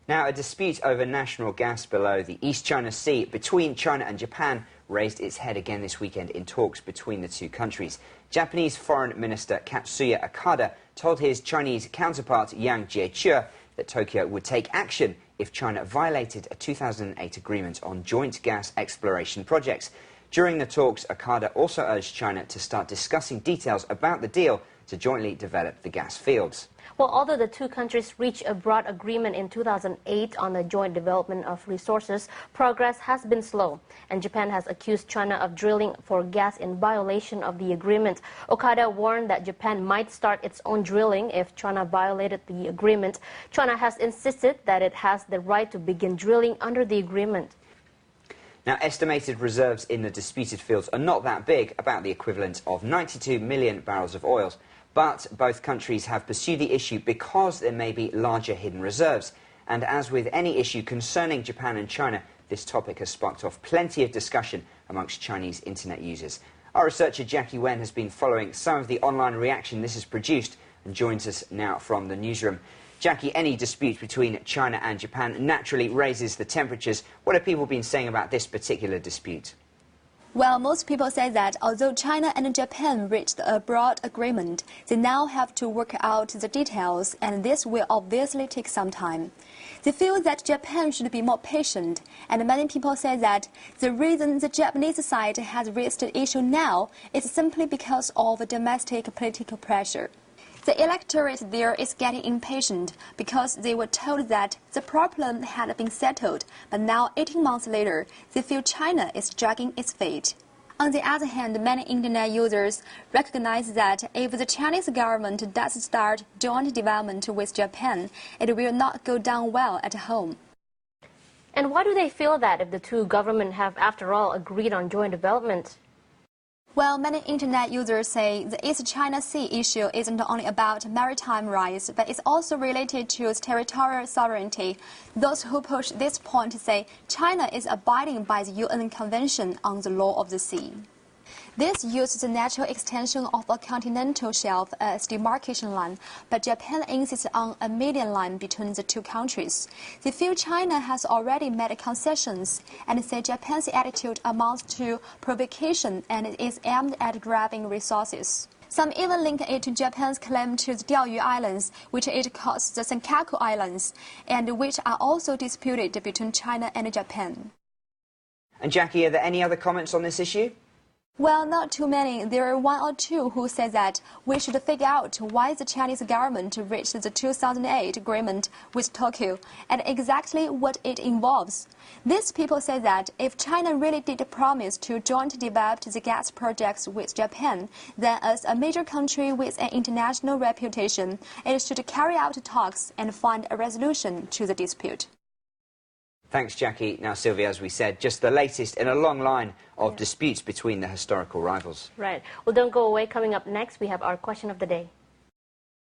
Now, a dispute over national gas below the East China Sea between China and Japan raised its head again this weekend in talks between the two countries. Japanese Foreign Minister Katsuya Okada told his Chinese counterpart Yang Jiechi that Tokyo would take action if China violated a 2008 agreement on joint gas exploration projects. During the talks, Okada also urged China to start discussing details about the deal to jointly develop the gas fields. Well, although the two countries reached a broad agreement in 2008 on the joint development of resources, progress has been slow, and Japan has accused China of drilling for gas in violation of the agreement. Okada warned that Japan might start its own drilling if China violated the agreement. China has insisted that it has the right to begin drilling under the agreement. Now, estimated reserves in the disputed fields are not that big, about the equivalent of 92 million barrels of oil. But both countries have pursued the issue because there may be larger hidden reserves. And as with any issue concerning Japan and China, this topic has sparked off plenty of discussion amongst Chinese internet users. Our researcher Jackie Wen has been following some of the online reaction this has produced and joins us now from the newsroom. Jackie, any dispute between China and Japan naturally raises the temperatures. What have people been saying about this particular dispute? Well, most people say that although China and Japan reached a broad agreement, they now have to work out the details, and this will obviously take some time. They feel that Japan should be more patient, and many people say that the reason the Japanese side has raised the issue now is simply because of domestic political pressure. The electorate there is getting impatient because they were told that the problem had been settled, but now 18 months later, they feel China is dragging its feet. On the other hand, many internet users recognize that if the Chinese government does start joint development with Japan, it will not go down well at home. And why do they feel that if the two governments have, after all, agreed on joint development? Well, many internet users say the East China Sea issue isn't only about maritime rights, but it's also related to territorial sovereignty. Those who push this point say China is abiding by the UN Convention on the Law of the Sea. This uses the natural extension of a continental shelf as demarcation line, but Japan insists on a median line between the two countries. They feel China has already made concessions and say Japan's attitude amounts to provocation and it is aimed at grabbing resources. Some even link it to Japan's claim to the Diaoyu Islands, which it calls the Senkaku Islands, and which are also disputed between China and Japan. And Jackie, are there any other comments on this issue? Well, not too many. There are one or two who say that we should figure out why the Chinese government reached the 2008 agreement with Tokyo and exactly what it involves. These people say that if China really did promise to jointly develop the gas projects with Japan, then as a major country with an international reputation, it should carry out talks and find a resolution to the dispute. Thanks, Jackie. Now, Sylvia, as we said, just the latest in a long line of disputes between the historical rivals. Right. Well, don't go away. Coming up next, we have our question of the day.